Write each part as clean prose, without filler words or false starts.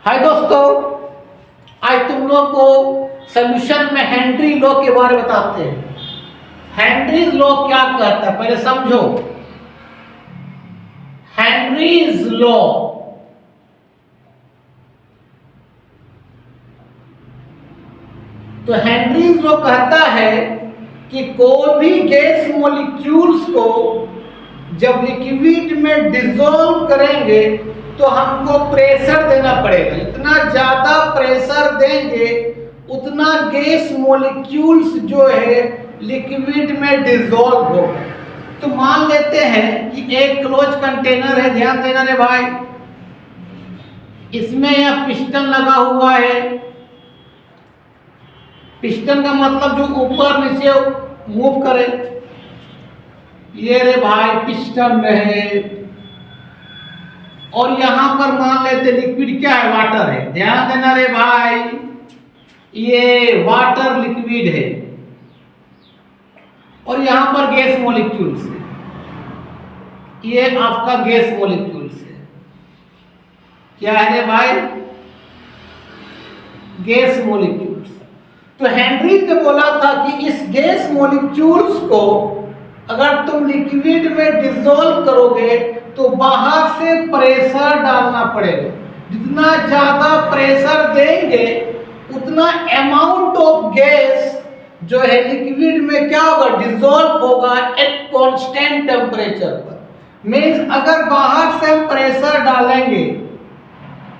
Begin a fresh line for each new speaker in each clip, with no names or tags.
हाय दोस्तों, आज तुम लोग को सॉल्यूशन में हेनरी लॉ के बारे में बताते हैं। हेनरीज लॉ क्या कहता है पहले समझो। हेनरीज लॉ तो हेनरीज लॉ कहता है कि कोई भी गैस मॉलिक्यूल्स को जब लिक्विड में डिसॉल्व करेंगे तो हमको प्रेशर देना पड़ेगा। जितना ज्यादा प्रेशर देंगे उतना गैस मॉलिक्यूल्स जो है लिक्विड में डिसॉल्व होगा। तो मान लेते हैं कि एक क्लोज कंटेनर है, ध्यान देना रे भाई। इसमें यह पिस्टन लगा हुआ है। पिस्टन का मतलब जो ऊपर नीचे मूव करे। ये रे भाई पिस्टन रहे और यहां पर मान लेते लिक्विड क्या है, वाटर है। ध्यान देना रे भाई, ये वाटर लिक्विड है और यहां पर गैस मॉलिक्यूल्स है। ये आपका गैस मॉलिक्यूल्स है। क्या है रे भाई, गैस मॉलिक्यूल्स। तो हेनरी ने बोला था कि इस गैस मॉलिक्यूल्स को अगर तुम लिक्विड में डिसॉल्व करोगे तो बाहर से प्रेशर डालना पड़ेगा। जितना ज्यादा प्रेशर देंगे उतना अमाउंट ऑफ गैस जो है लिक्विड में क्या होगा, डिसॉल्व होगा एट कांस्टेंट टेम्परेचर पर। मींस अगर बाहर से हम प्रेशर डालेंगे,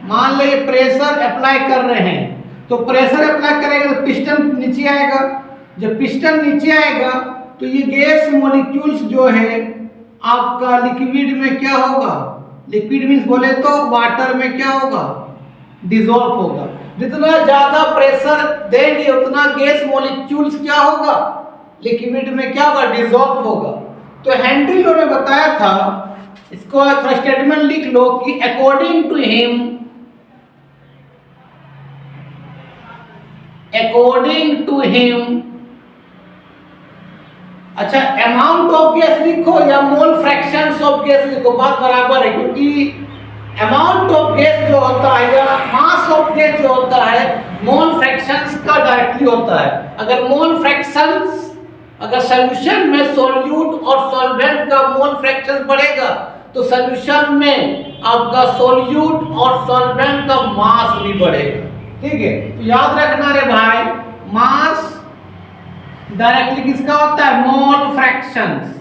मान लो ये प्रेशर अप्लाई कर रहे हैं, तो प्रेशर अप्लाई करेंगे तो पिस्टन नीचे आएगा। जब पिस्टन नीचे आएगा तो ये गैस मॉलिक्यूल्स जो है आपका लिक्विड में क्या होगा, लिक्विड मींस बोले तो वाटर में क्या होगा, डिसॉल्व होगा। जितना ज्यादा प्रेशर देंगे उतना गैस मॉलिक्यूल्स क्या होगा, लिक्विड में क्या होगा, डिसॉल्व होगा। तो हेनरी लॉ ने बताया था, इसको थोड़ा स्टेटमेंट लिख लो कि अकॉर्डिंग टू हिम अच्छा अमाउंट ऑफ गैस लिखो या मोल फ्रैक्शंस ऑफ गैस लिखो, बात बराबर है। क्योंकि अमाउंट ऑफ गैस जो होता है या मास ऑफ गैस जो होता है मोल फ्रैक्शंस का डायरेक्टली होता है। अगर मोल फ्रैक्शंस, अगर सॉल्यूशन में सोल्यूट और सॉल्वेंट का मोल फ्रैक्शन बढ़ेगा तो सॉल्यूशन में आपका सोल्यूट और सॉल्वेंट का मास भी बढ़ेगा। ठीक है, तो याद रखना रे भाई, मास डायरेक्टली किसका होता है, मोल फ्रैक्शंस,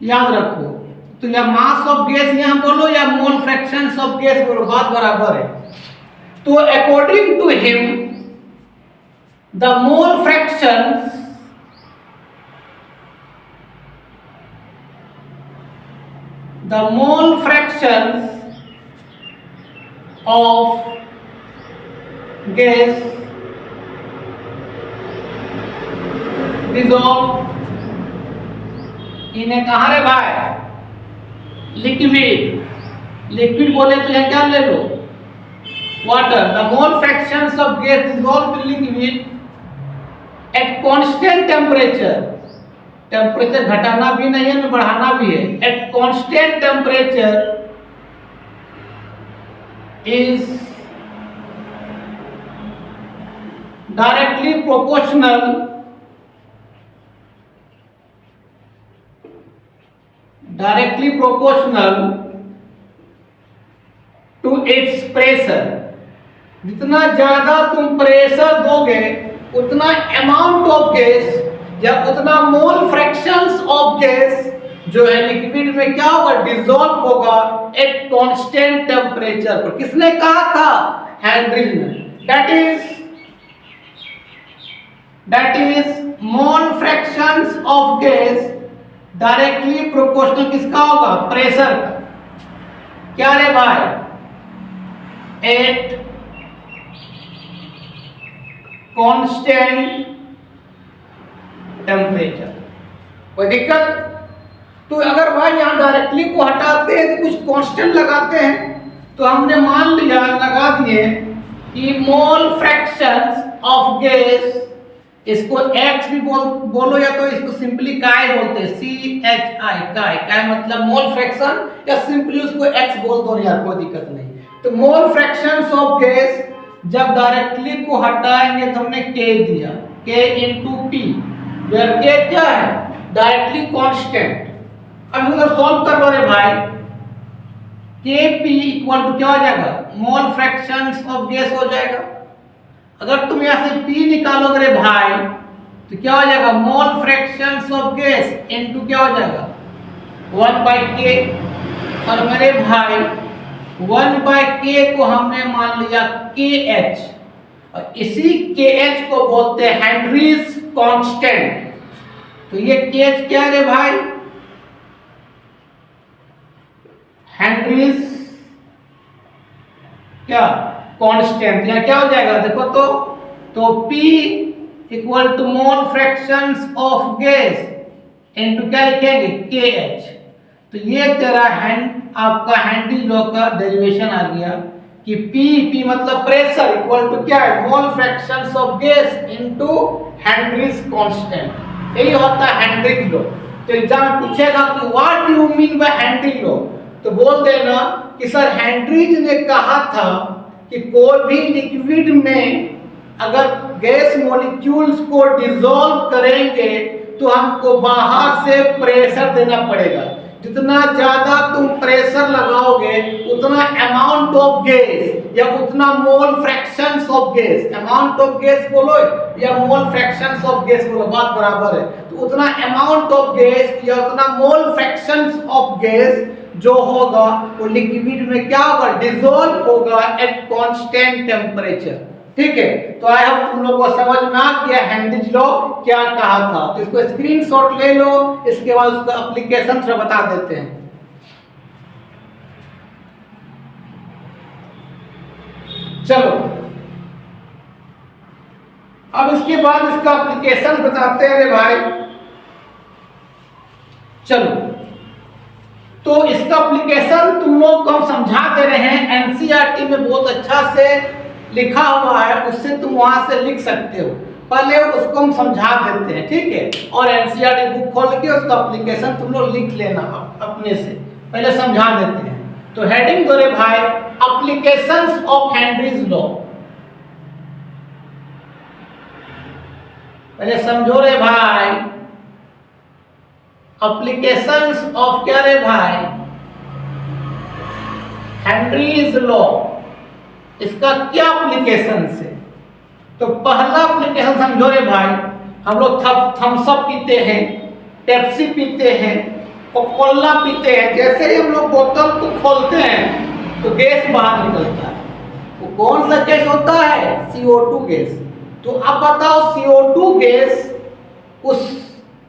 याद रखो। तो या मास ऑफ गैस यहां बोलो या मोल फ्रैक्शंस ऑफ गैस बोलो, बात बराबर है। तो according to him the mole fractions of gas dissolve इन्हें कहा रे भाई, लिक्विड बोले तो यहां क्या ले लो, water. The mole fractions of gas dissolve in liquid at constant temperature, temperature घटाना भी नहीं है बढ़ाना भी है, at constant temperature is directly proportional to its pressure. जितना ज्यादा तुम प्रेशर दोगे उतना अमाउंट ऑफ गैस या उतना मोल फ्रैक्शंस ऑफ गैस जो है लिक्विड में क्या होगा, डिसॉल्व होगा एट कांस्टेंट टेम्परेचर पर। किसने कहा था, हेनरी ने। That is mole fractions of gas directly proportional किसका होगा, प्रेशर का। क्या रे भाई, एट कांस्टेंट टेम्परेचर। कोई दिक्कत? तो अगर भाई यहां डायरेक्टली को हटाते हैं तो कुछ कांस्टेंट लगाते हैं, तो हमने मान लिया, लगा दिए कि मोल फ्रैक्शंस ऑफ गैस, इसको x भी बोलो या तो इसको सिंपली काय बोलते हैं, CHI काय। काय मतलब मोल फ्रैक्शन, या सिंपली उसको x बोल दो यार, कोई दिक्कत नहीं। तो मोल फ्रैक्शंस ऑफ गैस, जब डायरेक्टली को हटाएंगे तो हमने K दिया, K into P, where K क्या है, डायरेक्टली कांस्टेंट। अब अगर सॉल्व कर लो रे भाई, Kp इक्वल टू क्या हो जाएगा, मोल फ्रैक्शंस ऑफ गैस हो जाएगा। अगर तुम यहां से P निकालोगे रे भाई तो क्या हो जाएगा, मोल फ्रैक्शंस ऑफ गैस इनटू क्या हो जाएगा 1/K। और मेरे भाई 1/K को हमने मान लिया KH, और इसी KH को बोलते हैं हेनरीज कांस्टेंट। तो ये KH क्या है रे भाई, हेनरीज क्या कांस्टेंट। यहां क्या हो जाएगा देखो तो P equal to mole fractions of gas into क्या लिखेंगे KH। तो ये तेरा आपका हेनरी लॉ का डेरिवेशन आ गया कि P मतलब प्रेशर इक्वल टू क्या है, mole fractions of gas into Henry's constant. यही होता है हेनरी लॉ। तो एग्जाम में पूछेगा कि what do you mean by Henry law, तो बोल देना कि सर हेनरीज ने कहा था कि कोई भी लिक्विड में अगर गैस मॉलिक्यूल्स को डिसॉल्व करेंगे तो हमको बाहर से प्रेशर देना पड़ेगा। जितना ज्यादा तुम प्रेशर लगाओगे उतना अमाउंट ऑफ गैस या उतना mole fractions of gas, amount of gas बोलो या मोल फ्रैक्शंस ऑफ गैस बोलो, बात बराबर है। तो उतना अमाउंट ऑफ गैस या उतना मोल फ्रैक्शंस ऑफ गैस जो होगा वो लिक्विड में क्या होगा, डिसॉल्व होगा एट कांस्टेंट टेम्परेचर। ठीक है, तो आई होप तुम लोग को समझ में आ गया हेनरीज लॉ क्या कहा था। तो इसको स्क्रीनशॉट ले लो, इसके बाद उसका एप्लीकेशन थोड़ा बता देते हैं। चलो अब इसके बाद इसका एप्लीकेशन बताते हैं रे भाई। चलो तो इसका एप्लीकेशन तुम लोग को हम समझा दे रहे हैं, एनसीईआरटी में बहुत अच्छा से लिखा हुआ है, उससे तुम वहां से लिख सकते हो। पहले उसको हम समझा देते हैं, ठीक है, और एनसीईआरटी बुक खोल के उसका एप्लीकेशन तुम लोग लिख लेना अपने से, पहले समझा देते हैं। तो हेडिंग दो रे भाई, एप्लीकेशंस ऑफ हेनरीज लॉ। पहले समझो रे भाई, एप्लीकेशंस ऑफ क्या रे भाई, हेनरीज लॉ। इसका क्या एप्लीकेशन है? तो पहला एप्लीकेशन समझो रे भाई, हम लोग थम्स अप पीते हैं, पेप्सी पीते हैं, कोका-कोला पीते हैं। जैसे ही हम लोग बोतल को खोलते हैं तो गैस बाहर निकलता है। वो कौन सा गैस होता है, CO2 गैस। तो अब बताओ CO2 गैस उस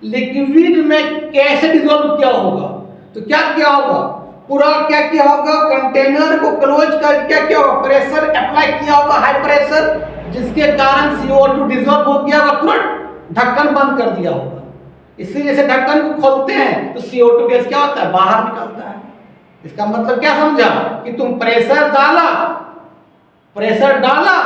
लिक्विड में कैसे डिसॉल्व क्या होगा? तो क्या होगा, पूरा क्या होगा, कंटेनर को क्लोज कर क्या होगा, प्रेशर अप्लाई किया होगा, हाई प्रेशर, जिसके कारण CO2 डिसॉल्व हो गया होगा, तुरंत ढक्कन बंद कर दिया होगा। इसलिए जैसे ढक्कन को खोलते हैं तो CO2 गैस क्या होता है, बाहर निकलता है। इसका मतलब क्या समझा कि तुम प्रेशर डाला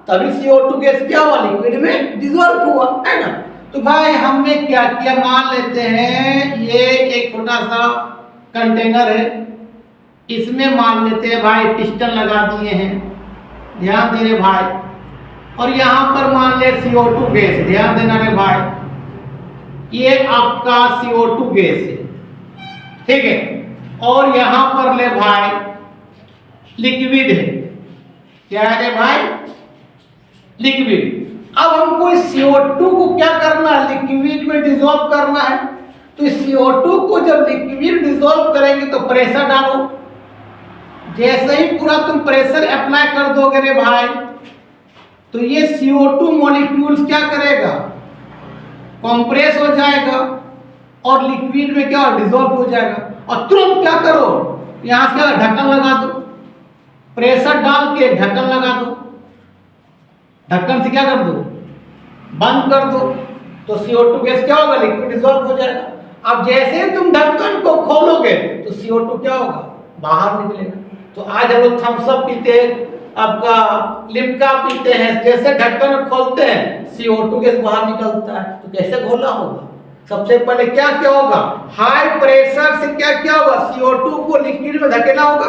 तभी CO2 गैस क्या हुआ, लिक्विड में डिसॉल्व हुआ, है ना। तो भाई हमने क्या किया, मान लेते हैं ये एक छोटा सा कंटेनर है, इसमें मान लेते हैं भाई पिस्टन लगा दिए हैं, ध्यान दे रहे भाई, और यहां पर मान ले CO2 गैस, ध्यान देना रे भाई, ये आपका CO2 गैस है, ठीक है, और यहां पर ले भाई लिक्विड है, क्या है रे भाई, लिक्विड। अब हमको इस CO2 को क्या करना है, लिक्विड में डिसॉल्व करना है। तो इस CO2 को जब लिक्विड डिसॉल्व करेंगे तो प्रेशर डालो। जैसे ही पूरा तुम प्रेशर अप्लाई कर दोगे रे भाई तो ये CO2 मॉलिक्यूल्स क्या करेगा, कंप्रेस हो जाएगा और लिक्विड में क्या डिसॉल्व हो जाएगा। और तुरंत क्या करो, यहां से क्या ढक्कन लगा दो, प्रेशर डाल के ढक्कन लगा दो, ढक्कन से क्या कर दो, बंद कर दो, तो CO2 गैस क्या होगा, लिक्विड डिसॉल्व हो जाएगा। अब जैसे तुम ढक्कन को खोलोगे तो CO2 क्या होगा, बाहर निकलेगा। तो आज हम लोग थम्स अप पीते हैं, आपका लिम्का पीते हैं, जैसे ढक्कन खोलते हैं CO2 गैस बाहर निकलता है। तो कैसे घोला होगा, सबसे पहले क्या होगा, हाई प्रेशर से क्या होगा, CO2 को लिक्विड में धकेला होगा,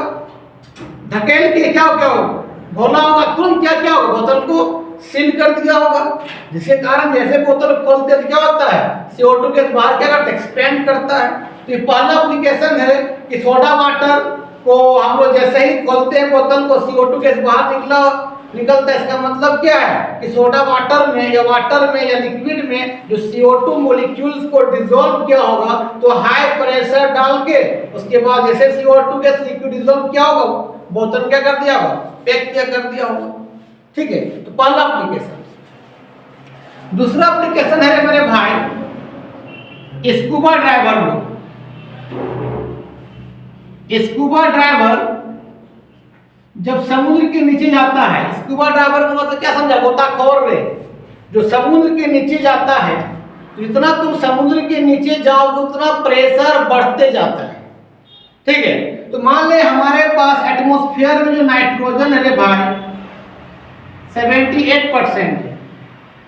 धकेल के क्या हो घोला होगा, तुरंत क्या क्या होगा, बोतल को सील कर दिया होगा, जिसके कारण जैसे बोतल खोलते तो क्या होता है, CO2 गैस बाहर क्या करता है, एक्सपेंड करता है। तो ये पहला एप्लीकेशन है कि सोडा वाटर को हम लोग जैसे ही खोलते हैं बोतल को, CO2 गैस बाहर निकलता है। इसका मतलब क्या है कि सोडा वाटर में या लिक्विड में जो CO2 मॉलिक्यूल्स को डिसॉल्व किया होगा, तो हाई प्रेशर डाल के उसके बाद जैसे CO2 गैस लिक्विड डिसॉल्व किया होगा, बोतल क्या कर दिया होगा, पैक किया कर दिया होगा। ठीक है, तो पहला एप्लीकेशन। दूसरा एप्लीकेशन है मेरे भाई स्कूबा ड्राइवर लोग। स्कूबा ड्राइवर जब समुद्र के नीचे जाता है, स्कूबा ड्राइवर का मतलब क्या समझा, गोताखोर रे जो समुद्र के नीचे जाता है, तो जितना तुम समुद्र के नीचे जाओगे उतना प्रेशर बढ़ते जाता है। ठीक है, तो मान ले हमारे पास एटमॉस्फेयर में जो नाइट्रोजन है रे भाई 78% है,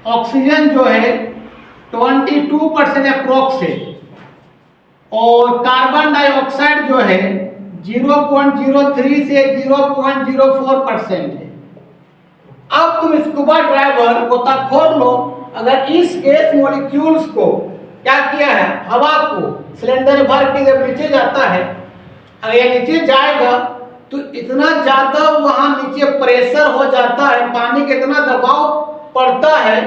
ऑक्सीजन जो है 22% अप्रोक्स है, और कार्बन डाइऑक्साइड जो है 0.03 से 0.04% है। अब तुम स्कूबा ड्राइवर गोताखोर लोग अगर इस गैस मॉलिक्यूल्स को क्या किया है, हवा को सिलेंडर भर के जब नीचे जाता है, अगर ये नीचे जाएगा तो इतना ज्यादा वहां नीचे प्रेशर हो जाता है, पानी का इतना दबाव पड़ता है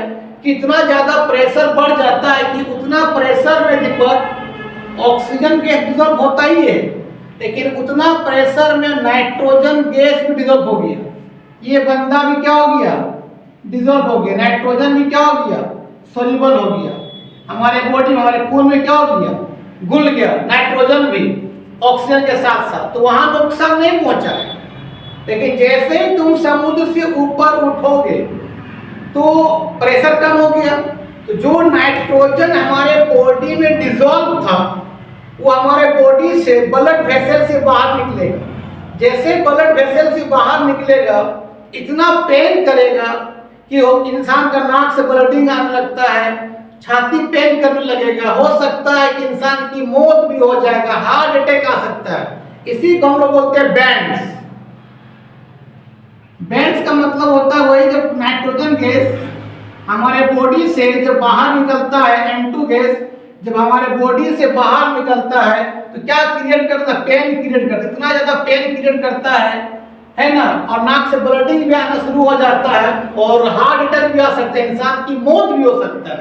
कि इतना ज्यादा प्रेशर बढ़ जाता है कि उतना प्रेशर में दीपक ऑक्सीजन गैस डिसॉल्व होता ही है, लेकिन उतना प्रेशर में नाइट्रोजन गैस भी डिसॉल्व हो गया। ये बंदा भी क्या हो गया, डिसॉल्व हो गया, नाइट्रोजन भी क्या हो गया, सोल्यूबल हो गया, हमारे बॉडी में हमारे खून में क्या हो गया, घुल गया नाइट्रोजन भी ऑक्सीजन के साथ साथ, तो वहां नुकसान नहीं पहुंचा है। लेकिन जैसे ही तुम समुद्र से ऊपर उठोगे तो प्रेशर कम हो गया, तो जो नाइट्रोजन हमारे बॉडी में डिसॉल्व था वो हमारे बॉडी से ब्लड वेसल से बाहर निकलेगा। जैसे ब्लड वेसल से बाहर निकलेगा इतना पेन करेगा कि इंसान का नाक से ब्लडिंग आने लगता है, छाती पेन करने लगेगा, हो सकता है कि इंसान की मौत भी हो जाएगा, हार्ट अटैक आ सकता है। इसी को हम लोग बोलते हैं बैंड्स। बैंड्स का मतलब होता है वही जब नाइट्रोजन गैस हमारे बॉडी से जब बाहर निकलता है, N2 गैस जब हमारे बॉडी से बाहर निकलता है तो क्या क्रिएट करता है, पेन क्रिएट करता है, इतना ज्यादा पेन क्रिएट करता है ना, और नाक से ब्लडिंग भी आना शुरू हो जाता है और हार्ट अटैक भी आ सकता है, इंसान की मौत भी हो सकता है।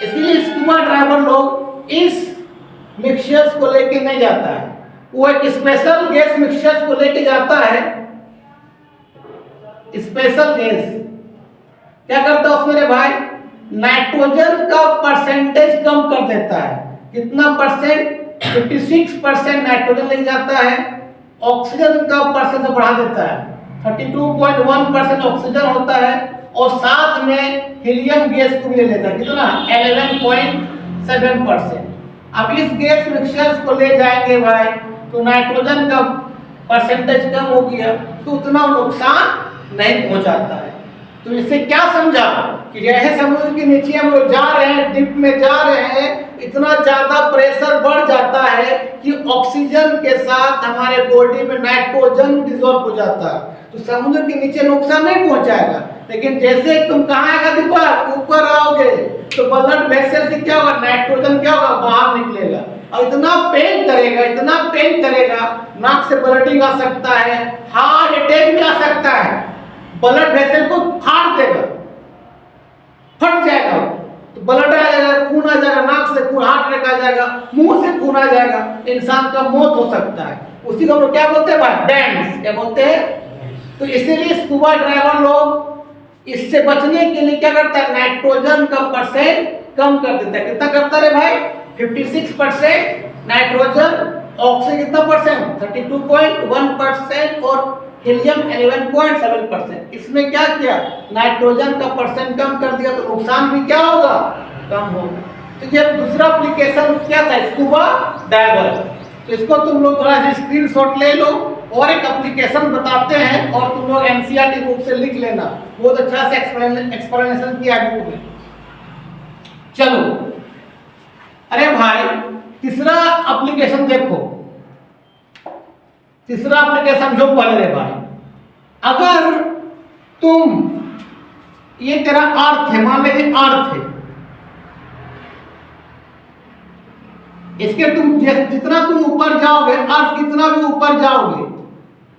इसलिए स्कूबा ड्राइवर लोग इस मिक्सचर्स को लेके नहीं जाता है, वो एक स्पेशल गैस मिक्सचर्स को लेके जाता है। स्पेशल गैस क्या करता है उसमें रे भाई, नाइट्रोजन का परसेंटेज कम कर देता है। कितना परसेंट, 56% नाइट्रोजन लेके जाता है, ऑक्सीजन का परसेंटेज बढ़ा देता है, 32.1% ऑक्सीजन होता है, और साथ में हीलियम गैस को भी ले लेता है, कितना 11.7%। अब इस गैस मिक्सचर्स को ले जाएंगे भाई तो नाइट्रोजन का परसेंटेज कम हो गया तो उतना नुकसान नहीं पहुंचाता है। तो इससे क्या समझा कि जैसे समुद्र के नीचे हम लोग जा रहे हैं, डीप में जा रहे हैं, इतना ज्यादा प्रेशर बढ़ जाता है कि ऑक्सीजन के साथ हमारे बॉडी में नाइट्रोजन डिसॉल्व हो जाता है। तो समुद्र के नीचे नुकसान नहीं पहुंचाएगा, लेकिन जैसे तुम कहाँ आएगा दीपक, ऊपर आओगे तो ब्लड वेसल से क्या होगा, नाइट्रोजन क्या होगा, बाहर निकलेगा और इतना पेन करेगा, नाक से ब्लडिंग आ सकता है, हार्ट अटैक भी आ सकता है, ब्लड वेसल को फाड़ देगा, फट जाएगा, तो ब्लड आ जाएगा, खून आ जाएगा, नाक से खून, हार्ट अटैक आ जाएगा, मुंह से खून आ जाएगा, इंसान का मौत हो सकता है। उसी को हम लोग क्या बोलते हैं भाई, बैंड्स, क्या बोलते हैं। तो इसीलिए स्कूबा ड्राइवर लोग इससे बचने के लिए क्या करता है, नाइट्रोजन का परसेंट कम कर देता है। कितना करता है भाई, 56% नाइट्रोजन, ऑक्सीजन कितना परसेंट, 32.1%, और हीलियम 11.7%। इसमें क्या किया, नाइट्रोजन का परसेंट कम कर दिया तो नुकसान भी क्या होगा, कम होगा। तो ये दूसरा एप्लीकेशन क्या था, स्कूबा डाइवर। तो इसको तुम लोग थोड़ा सा स्क्रीनशॉट ले लो, और एक एप्लीकेशन बताते हैं और तुम लोग एनसीईआरटी बुक से लिख लेना, बहुत अच्छा से एक्सप्लेनेशन किया है बुक में। चलो, अरे भाई तीसरा एप्लीकेशन देखो, तीसरा एप्लीकेशन जो पढ़ रहे भाई, अगर तुम ये तेरा अर्थ है, मान लीजिए अर्थ है, इसके तुम जितना तुम ऊपर जाओगे, अर्थ कितना भी ऊपर जाओगे,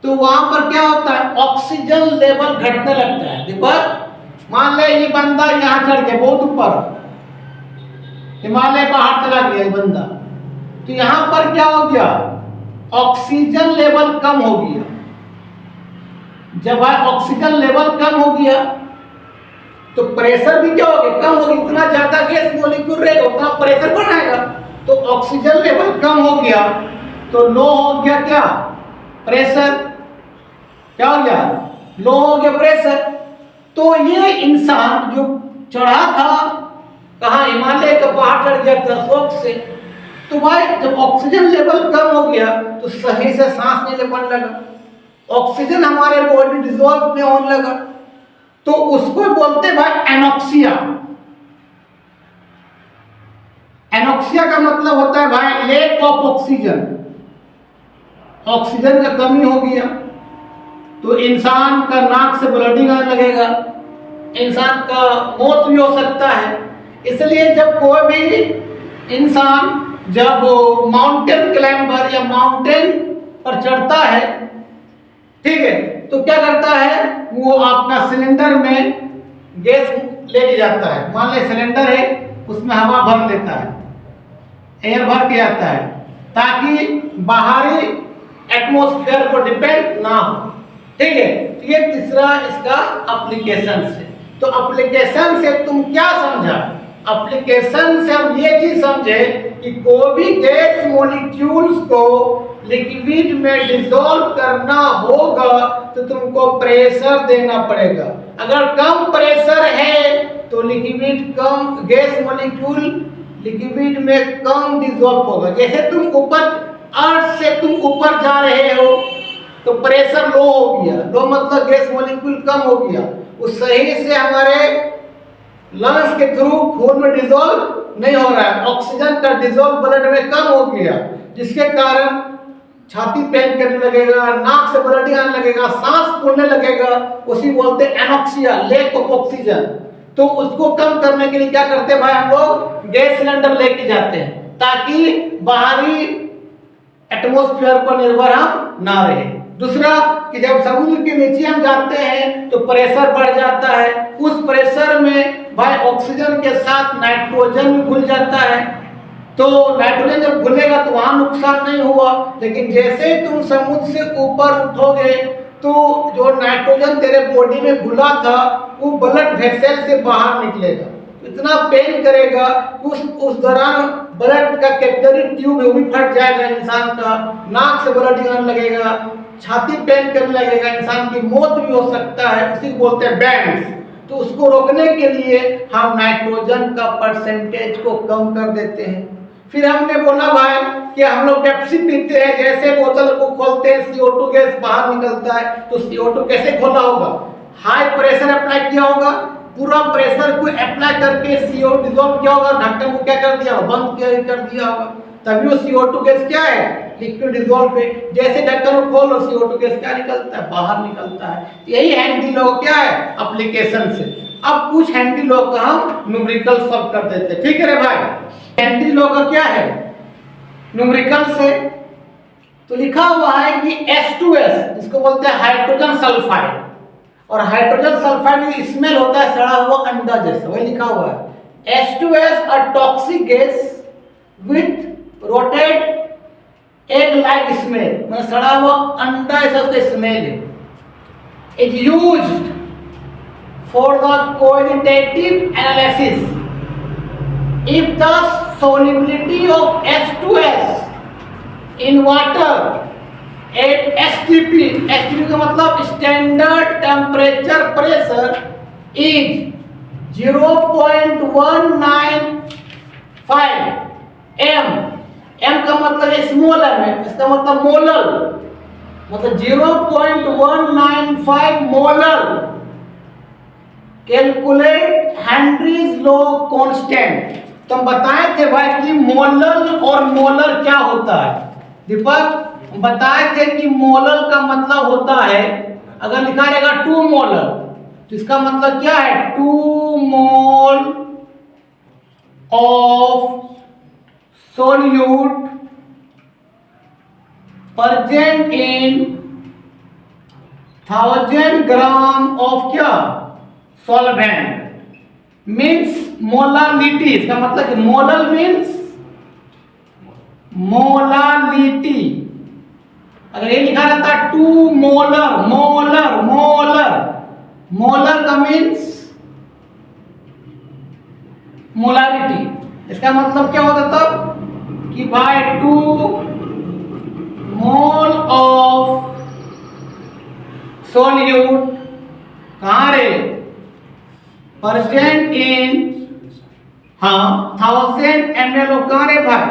तो वहां पर क्या होता है, ऑक्सीजन लेवल घटने लगता है। देखो मान ले ये बंदा यहाँ चढ़ गया बहुत ऊपर, हिमालय पहाड़ चला गया ये बंदा, तो यहाँ पर क्या हो गया, ऑक्सीजन लेवल कम हो गया। जब ऑक्सीजन लेवल कम हो गया तो प्रेशर भी क्या हो गया, कम हो गया। इतना ज्यादा गैस मॉलिक्यूल रहेगा उतना प्रेशर बढ़ाएगा, तो ऑक्सीजन लेवल कम हो गया तो लो हो गया क्या, प्रेशर। क्या हो गया, लो हो गया प्रेशर। तो ये इंसान जो चढ़ा था, कहा हिमालय का पहाड़ चढ़ गया था शौक से, तो भाई जब ऑक्सीजन लेवल कम हो गया तो सही से सांस नहीं ले पाने लगा, ऑक्सीजन हमारे बॉडी डिसॉल्व नहीं होने लगा, तो उसको बोलते भाई एनोक्सिया। एनोक्सिया का मतलब होता है भाई लेक ऑफ ऑक्सीजन, ऑक्सीजन का कमी हो गया तो इंसान का नाक से ब्लडिंग आने लगेगा, इंसान का मौत भी हो सकता है। इसलिए जब कोई भी इंसान जब माउंटेन क्लाइंबर या माउंटेन पर चढ़ता है, ठीक है, तो क्या करता है, वो आपका सिलेंडर में गैस लेके जाता है। मान ले सिलेंडर है, उसमें हवा भर लेता है, एयर भर के आता है, ताकि बाहरी एटमॉस्फेयर को डिपेंड ना हो। ठीक है, तो ये तीसरा इसका एप्लीकेशन से। तो एप्लीकेशन से तुम क्या समझा, एप्लीकेशन से हम ये चीज समझे कि कोई भी गैस मॉलिक्यूल्स को लिक्विड में डिसॉल्व करना होगा तो तुमको प्रेशर देना पड़ेगा। अगर कम प्रेशर है तो लिक्विड कम, गैस मॉलिक्यूल लिक्विड में कम डिसॉल्व होगा। जैसे तुम ऊपर, अर्थ से तुम ऊपर जा रहे हो तो प्रेशर लो हो गया, लो मतलब गैस मॉलिक्यूल कम हो गया, उस सही से हमारे लंग्स के थ्रू खून में डिसॉल्व नहीं हो रहा है, ऑक्सीजन का डिसॉल्व ब्लड में कम हो गया, जिसके कारण छाती पेन करने लगेगा, नाक से ब्लड आने लगेगा, सांस फूलने लगेगा, उसी बोलते हैं एनोक्सिया, लेक ऑफ ऑक्सीजन। तो उसको कम करने के लिए क्या करते हैं भाई, हम लोग गैस सिलेंडर लेके जाते हैं ताकि बाहरी एटमॉस्फेयर पर निर्भर हम ना रहे। दूसरा कि जब समुद्र के नीचे हम जाते हैं तो प्रेशर बढ़ जाता है, उस प्रेशर में भाई ऑक्सीजन के साथ नाइट्रोजन भी घुल जाता है, तो नाइट्रोजन जब घुलेगा तो वहां नुकसान नहीं हुआ, लेकिन जैसे तुम समुद्र से ऊपर उठोगे तो जो नाइट्रोजन तेरे बॉडी में घुला था वो ब्लड वेसल से बाहर निकलेगा, इतना पेन करेगा उस दौरान ब्लड का कैपिलरी ट्यूब वो भी फट जाएगा इंसान का, नाक से ब्लड आने लगेगा, छाती पेन करने लगेगा, इंसान की मौत भी हो सकता है, उसी को बोलते हैं बैंड्स। तो उसको रोकने के लिए हम नाइट्रोजन का परसेंटेज को कम कर देते हैं। फिर हमने बोला भाई कि हम लोग पेप्सी पीते हैं, जैसे बोतल को खोलते हैं CO2 गैस बाहर निकलता है, तो CO2 कैसे खोला होगा, हाई प्रेशर अप्लाई किया होगा, पूरा प्रेशर को अप्लाई करके CO2 डिसॉल्व किया होगा, ढक्कन को क्या कर दिया, बंद कर दिया होगा, तभी वो CO2 गैस क्या है, लिक्विड डिसॉल्व पे। जैसे ढक्कन को खोलो CO2 गैस क्या निकलता है, बाहर निकलता है। यही हैंडी लॉ क्या है, एप्लीकेशन से। अब कुछ हैंडी लॉ का हम न्यूमेरिकल सॉल्व कर देते हैं, ठीक है रे भाई। हैंडी लॉ का क्या है, न्यूमेरिकल से तो लिखा हुआ है कि H2S, जिसको बोलते हैं हाइड्रोजन सल्फाइड, और हाइड्रोजन सल्फाइड की स्मेल होता है सड़ा हुआ अंडा जैसा, वही लिखा हुआ है H2S a toxic gas with rotate egg like smell, मतलब सड़ा हुआ अंडा ऐसा उसका स्मेल है, is used for the qualitative analysis if the solubility of H2S in water at STP, STP का मतलब standard temperature pressure is 0.195 m, m का मतलब स्मॉल m है, इसका मतलब मोलर, मतलब 0.195 molar. Calculate Henry's law constant. तो हम बताए थे भाई कि मोलर और मोलर क्या होता है, दीपक बताए थे कि मोलर का मतलब होता है, अगर लिखा रहेगा 2 मोलर तो इसका मतलब क्या है, 2 mole of solute present in 1000 gram of क्या, सॉल्वेंट मीन्स मोलालिटी। इसका मतलब मोलर मीन्स मोलालिटी। अगर ये लिखा रहता 2 मोलर, मोलर मोलर मोलर का मीन्स मोलारिटी, इसका मतलब क्या होता तब कि भाई 2 मोल ऑफ सोल्यूट कहां रे, प्रेजेंट इन 1000 ml ऑफ कहां रे भाई,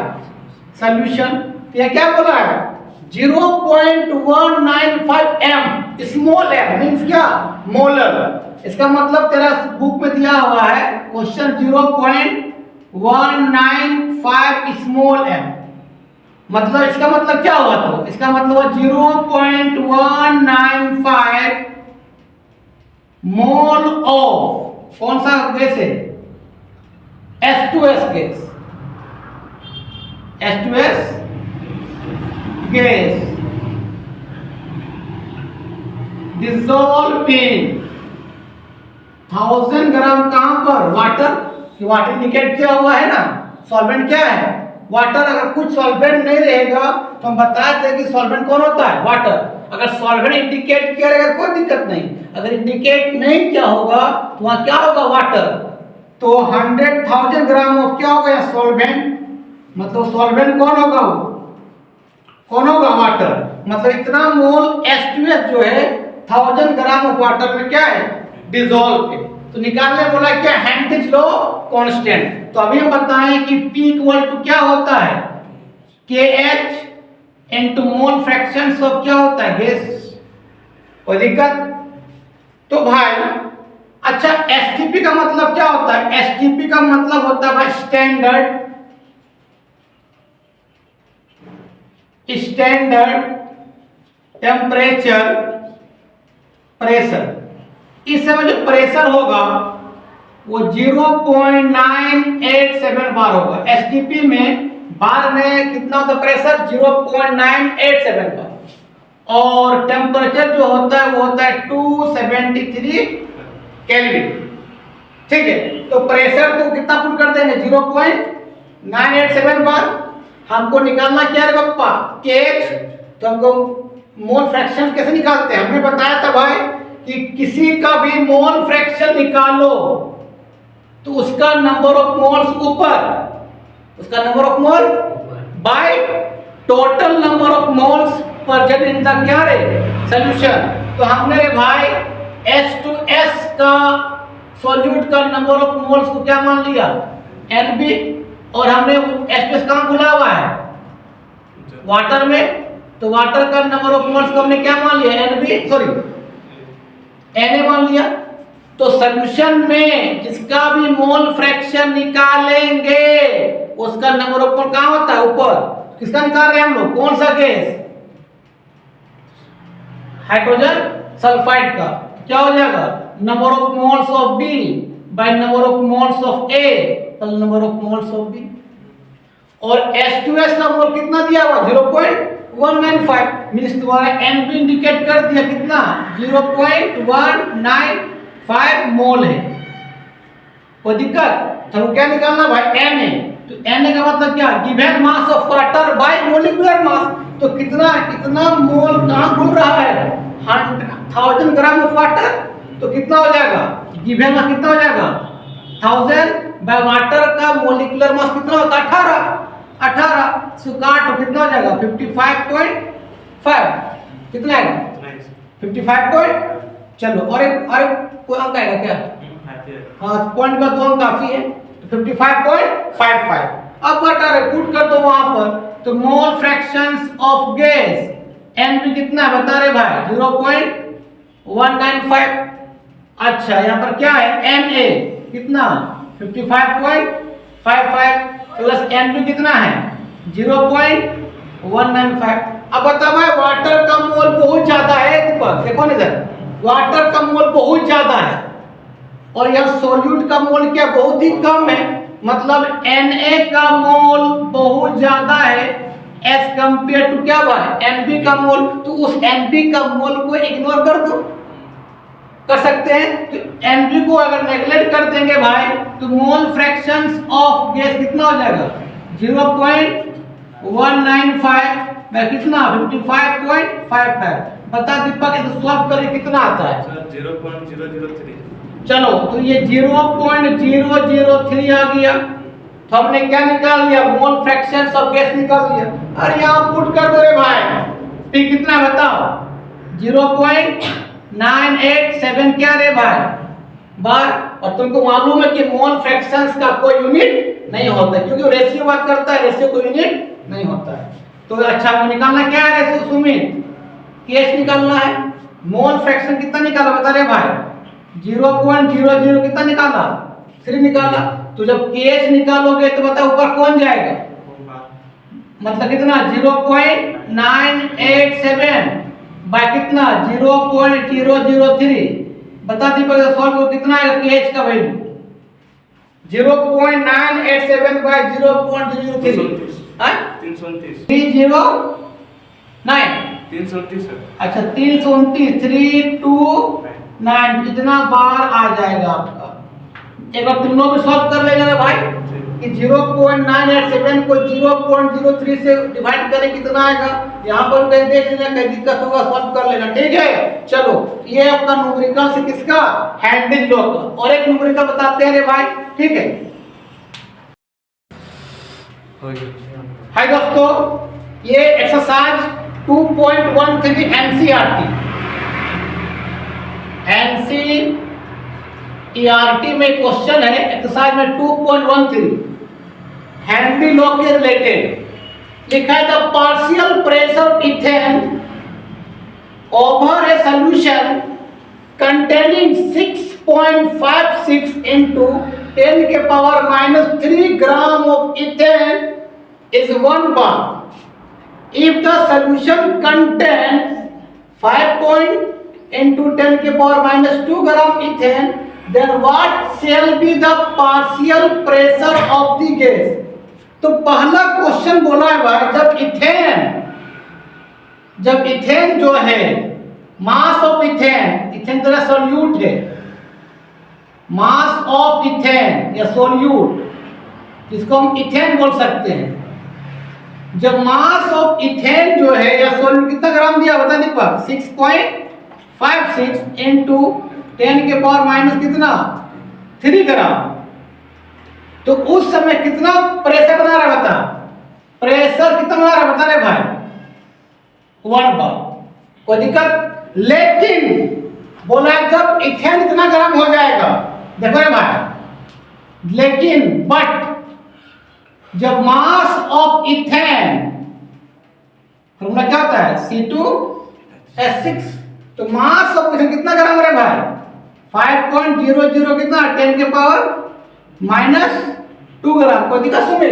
सॉल्यूशन। ये क्या बोला है, 0.195 m, स्मॉल m मींस क्या, मोलर। इसका मतलब तेरा बुक में दिया हुआ है क्वेश्चन 0.195 स्मॉल m, मतलब इसका मतलब क्या हुआ, तो इसका मतलब 0.195 मोल ऑफ कौन सा गैस है, H2S gas, H2S gas dissolve इन 1000 ग्राम कहां पर, वाटर। वाटर इंडिकेट किया हुआ है ना, सॉल्वेंट क्या है, वाटर। अगर कुछ सॉल्वेंट नहीं रहेगा तो हम बताते हैं कि सॉल्वेंट कौन होता है, वाटर। अगर सॉल्वेंट इंडिकेट किया रहेगा कोई दिक्कत नहीं, अगर इंडिकेट नहीं किया होगा तो वहां क्या होगा, वाटर। तो 100,000 ग्राम ऑफ क्या होगा, सॉल्वेंट, मतलब सॉल्वेंट कौन होगा, कौन होगा, वाटर। मतलब इतना मोल H2S जो है 1000 ग्राम ऑफ वाटर में क्या है, डिसॉल्व है। तो निकालने बोला क्या, हेनरिच लॉ कांस्टेंट। तो अभी हम बताएं कि P इक्वल टू क्या होता है, KH into mole fractions of क्या होता है, गैस। कोई दिक्कत, तो भाई अच्छा STP का मतलब क्या होता है, STP का मतलब होता है भाई स्टैंडर्ड टेम्परेचर प्रेशर। इस समय जो प्रेशर होगा वो 0.987 बार होगा। एसटीपी में बार में कितना होता है प्रेशर, 0.987 बार, और टेम्परेचर जो होता है वो होता है 273 केल्विन। ठीक है, तो प्रेशर को कितना पुट कर देंगे, 0.987 बार। हमको निकालना क्या है पप्पा, केएच। तो हमको मोल फ्रैक्शन कैसे निकालते हैं, हमने बताया था भाई कि किसी का भी मोल फ्रैक्शन निकालो तो उसका नंबर ऑफ मोल्स ऊपर, उसका number of mole by total number of moles present in the क्या रे सॉल्यूशन। तो हमने रे भाई H2S का सॉल्यूट का नंबर ऑफ मोल्स को क्या मान लिया, NB, और हमने H2S कहां खुला हुआ है, वाटर में। तो वाटर का नंबर ऑफ मोल्स को हमने क्या मान लिया, NB, सॉरी Na मान लिया। तो सॉल्यूशन में जिसका भी मोल फ्रैक्शन निकालेंगे उसका नंबर ऑफ मोल कहां होता है, ऊपर। किसका निकाल रहे हैं हम लोग, कौन सा गैस, हाइड्रोजन सल्फाइड का। क्या हो जाएगा, number of moles of B by number of moles of A plus number of moles of B। और H2S का मोल कितना दिया हुआ, 0.195, मींस तुम्हारा NB इंडिकेट कर दिया कितना, 0.195 मोल है। कोई दिक्कत, तो क्या निकालना भाई, Na। तो Na का मतलब क्या, given mass of water bye molecular mass. तो कितना कितना मोल कहां घूम रहा है, 1000 ग्राम ऑफ वाटर। तो कितना हो जाएगा, गिवन मास कितना हो जाएगा, 1000 बाय वाटर का मोलिकुलर मास कितना होता है, 18 सो काट तो कितना हो जाएगा, 55.5। कितना आएगा, 55 चलो, और एक कोई अंक आएगा क्या, हाँ पॉइंट का 2 अंक काफी है, तो 55.55। अब घटा रहे, पुट कर दो वहां पर। तो mole fractions of gas NB कितना है बता रहे भाई, 0.195। अच्छा यहाँ पर क्या है, Na कितना, 55.55 प्लस NB कितना है, 0.195। अब बताओ भाई वाटर का मोल बहुत ज्यादा है, देखो ना इधर, वाटर का मोल बहुत ज्यादा है और यह सॉल्यूट का मोल क्या बहुत ही कम है, मतलब Na का मोल बहुत ज्यादा है एज कंपेयर टू क्या भाई Nb का मोल। तो उस Nb का मोल को इग्नोर कर दो, कर सकते हैं। तो Nb को अगर नेगलेक्ट कर देंगे भाई तो मोल फ्रैक्शंस ऑफ गैस कितना हो जाएगा 0.195 में कितना 55.55। बता दीपक इसको सॉल्व करें कितना आता है
सर 0.003।
चलो तो ये 0.003 आ गया। तो हमने क्या निकाल लिया मोल फ्रैक्शंस ऑफ गैस निकाल लिया। अरे यहाँ पुट कर दो रे भाई, पी कितना बताओ 0.987 क्या रे भाई बार। और तुमको मालूम है कि मोल फ्रैक्शंस का कोई यूनिट नहीं होता क्योंकि रेशियो बात करता है, रेशियो कोई यूनिट नहीं होता है। तो अच्छा वो निकालना क्या है रेशियो सुमित, केस निकालना है। मोल फ्रैक्शन कितना निकाला बता रहे भाई 0.00 कितना निकाला 3 निकाला। तो जब केस निकालोगे तो बता ऊपर कौन जाएगा, मतलब कितना 0.987 बाय कितना 0.003। बता दीपक सॉल्व को कितना आएगा केएच का वैल्यू 0.987 बाय 0.003
329 सर।
अच्छा 329 329 इतना बार आ जाएगा आपका। एक बार तुम लोग भी सॉल्व कर लेना भाई कि 0.987 को 0.03 से डिवाइड करें कितना आएगा। यहाँ पर कहीं देख लेना, कहीं दिक्कत होगा सॉल्व कर लेना, ठीक है। चलो ये आपका न्यूमेरिकल से किसका हैंड्रिज लॉ का। और एक न्यूमेरिकल बताते हैं रे भाई, ठीक है। हाय दोस्तों, ये एक्सरसाइज 2.13 एनसीईआरटी में क्वेश्चन है एक्सरसाइज में 2.13 हेनरी लॉ के रिलेटेड लिखा है the partial pressure ethane over A solution containing 6.56 into 10 के power -3 gram of ethane is 1 bar. If the solution contains 5 into 10 के power -2 gram ethane, then what shall be the partial pressure of the gas? तो पहला question बोला है भाई जब ethane जो है मास ऑफ इथेन तेरा सॉल्यूट है, मास ऑफ इथेन या सॉल्यूट इसको हम इथेन बोल सकते हैं। जब मास ऑफ इथेन जो है या सॉल्यूट कितना ग्राम दिया बता दीपक 6.56 into 10 के पावर माइनस कितना 3 ग्राम। तो उस समय कितना प्रेशर बना रहा बता, प्रेशर कितना बना रहा बता रहे भाई 1 बार, कोई दिक्कत। लेकिन बोला जब इथेन इतना गर्म हो जाएगा, देखो रे भाई, लेकिन बट जब मास ऑफ इथेन फॉर्मूला क्या होता है C2H6, तो मास ऑफ इथेन कितना ग्राम है भाई 5.00 कितना 10 के पावर -2 ग्राम, कोई दिक्कत सुने।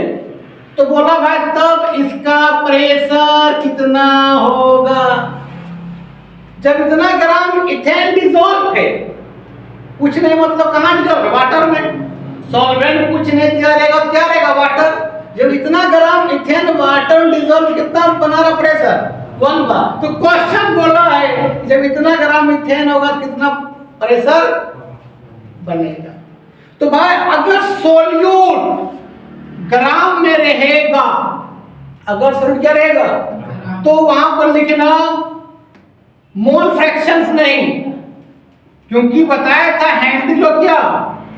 तो बोला भाई तब इसका प्रेशर कितना होगा जब इतना ग्राम इथेन डिसॉल्व है, कुछ नहीं मतलब कहां डिसॉल्व है वाटर में, सॉल्वेंट कुछ नहीं दिया रहेगा तो क्या रहेगा वाटर। जब इतना ग्राम इथेन वाटर डिसॉल्व कितना बना रहा प्रेशर 1 बार। तो क्वेश्चन बोला है जब इतना ग्राम इथेन होगा तो कितना प्रेशर बनेगा। तो भाई अगर सॉल्यूट ग्राम में रहेगा, अगर सॉल्यूट क्या रहेगा तो वहां पर लिखना मोल फ्रैक्शंस नहीं, क्योंकि बताया था हेनरी लॉ क्या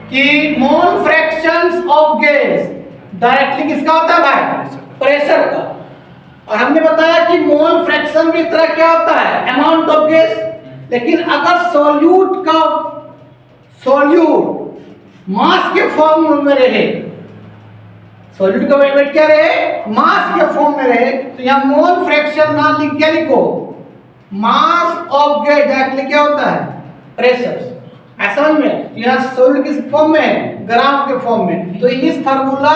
कि मोल फ्रैक्शंस ऑफ गैस डायरेक्टली किसका होता है भाई प्रेशर का। और हमने बताया कि मोल फ्रैक्शन भी तरह क्या होता है अमाउंट ऑफ गैस। लेकिन अगर सॉल्यूट मास के फॉर्म में रहे, सॉल्यूट का वेट क्या रहे मास के फॉर्म में रहे, तो यहां मोल फ्रैक्शन ना लिख के लिखो मास ऑफ गैस डायरेक्टली क्या होता है प्रेशर। ऐसा समझ में, यहाँ सोल्यूट किस फॉर्म में है, ग्राम के फॉर्म में। तो इस फार्मूला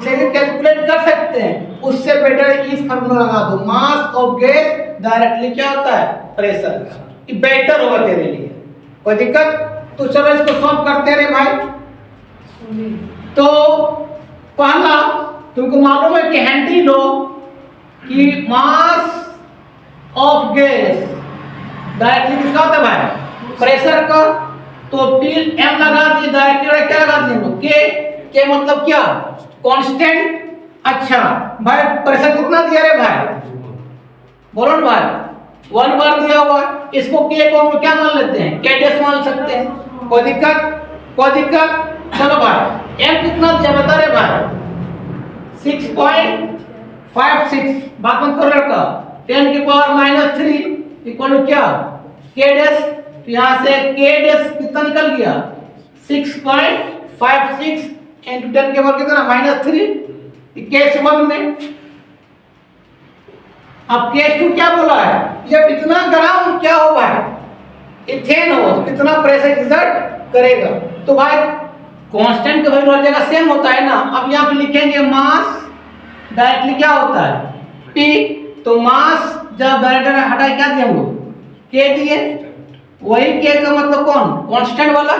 से कैलकुलेट कर सकते हैं, उससे बेटर इस फार्मूला लगा दो, मास ऑफ गैस डायरेक्टली क्या होता है, प्रेशर का। ये बेटर होगा तेरे लिए, कोई दिक्कत? तो चलो इसको सॉल्व करते रहे भाई। तो पहला तुमको मालूम है कि हेनरी लॉ कि मास ऑफ गैस डायरेक्टली किसका होता है भाई, प्रेशर का। तो टी एम लगा दिए, डायरेक्टली क्या लगा दिए हम लोग, के मतलब क्या, कांस्टेंट। अच्छा भाई प्रेशर कितना दिया रे भाई, बोलो ना भाई, 1 बार दिया हुआ। इसको के को हम क्या मान लेते हैं, के डैश मान सकते हैं, कोई दिक्कत? कोई दिक्कत? चलो भाई एम कितना दिया बता रहे भाई, 6.56। बात मत करो लड़का, 10 की पावर -3 इक्वल टू क्या, के डैश। तो यहां से के डैश कितना निकल गया, 6.56 into 10 के पावर कितना, -3। केस 1 में। अब केस 2 क्या बोला है, जब इतना ग्राम क्या होगा, इथेन हो, तो कितना प्रेशर एक्सर्ट करेगा। तो भाई कांस्टेंट का वैल्यू हर जगह सेम होता है ना। अब यहाँ पे लिखेंगे मास डायरेक्टली क्या होता है, P। तो मास जब डायरेक्ट हटाए क्या दिए हम लोग, के दिए। वही के का मतलब कौन, कांस्टेंट वाला।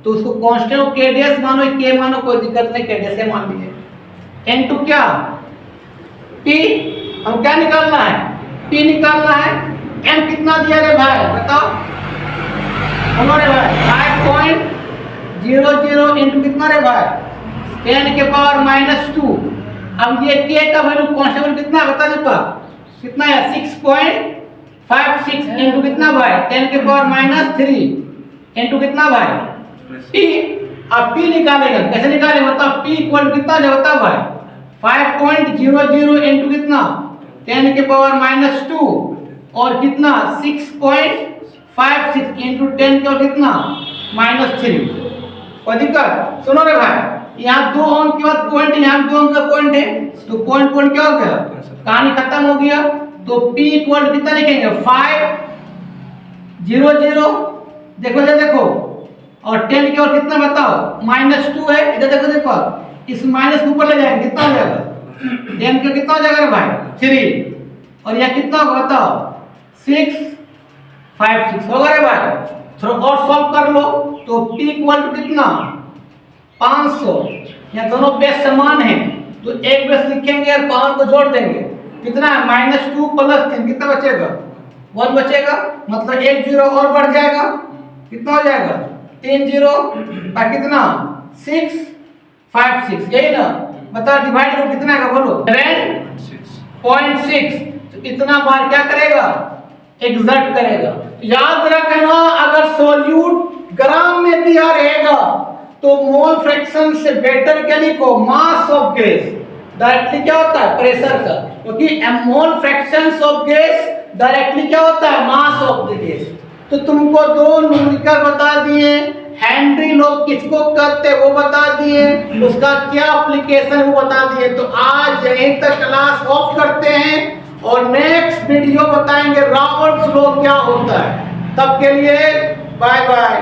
तो उसको कांस्टेंट को के डैश मानो, के मानो, कोई दिक्कत नहीं, के डैश मान लीजिए। इनटू क्या, P। हम क्या निकालना है, P निकालना है। M कितना दिया रे भाई बताओ, बोलो रे भाई, 5.00 इंटू कितना रे भाई, 10 के पावर -2। अब ये के का वैल्यू कांस्टेंट कितना बता दो, कितना है, 6.56 इंटू कितना भाई, 10 के पावर -3 इंटू कितना भाई, P। अब P निकालेगा, कैसे निकाले बताओ, P इक्वल कितना है बताओ भाई, 5.00 इंटू कितना, 10 के पावर -2 और कितना 6.56 इंटू 10 के पावर कितना -3। कोई दिक्कत? सुनो रे भाई, यहाँ 2 अंक के बाद पॉइंट, यहाँ 2 अंक का पॉइंट है, तो पॉइंट क्या हो गया, कहानी खत्म हो गया। तो P इक्वल कितना लिखेंगे, 5.00, देखो इधर देखो, और 10 के और कितना बताओ, -2 है, इधर देखो देखो, इस माइनस को ऊपर ले जाएंगे, कितना हो जाएगा, 10 का कितना हो जाएगा रे भाई, 3। और यह कितना होगा बताओ, 6.56 होगा रे भाई। थोड़ा और सॉल्व कर लो, तो P इक्वल टू कितना, 500। यहाँ दोनों बेस समान है, तो एक बेस लिखेंगे और पावर को जोड़ देंगे, कितना है, -2 + 3 कितना बचेगा, 1 बचेगा। मतलब 1 0 और बढ़ जाएगा, कितना हो जाएगा, 3 0 और कितना 6.56, यही ना। बता डिवाइड करो कितना है, बोलो 7.6। तो इतना बार क्या करेगा, एक्सर्ट करेगा। याद रखना, अगर सोल्यूट ग्राम में दिया रहेगा तो मोल फ्रैक्शन से बेटर क्या लिखो, मास ऑफ गैस डायरेक्टली क्या होता है, प्रेशर का, क्योंकि mole fraction of gas directly क्या होता है, मास ऑफ द गैस। तो तुमको 2 न्यूमेरिकल बता दिए, हेनरी लॉ किसको कहते हैं वो बता दिए, उसका क्या एप्लीकेशन वो बता दिए। तो आज यहीं तक क्लास ऑफ करते हैं और नेक्स्ट वीडियो बताएंगे रॉबर्ट्स लॉ क्या होता है। तब के लिए बाय बाय।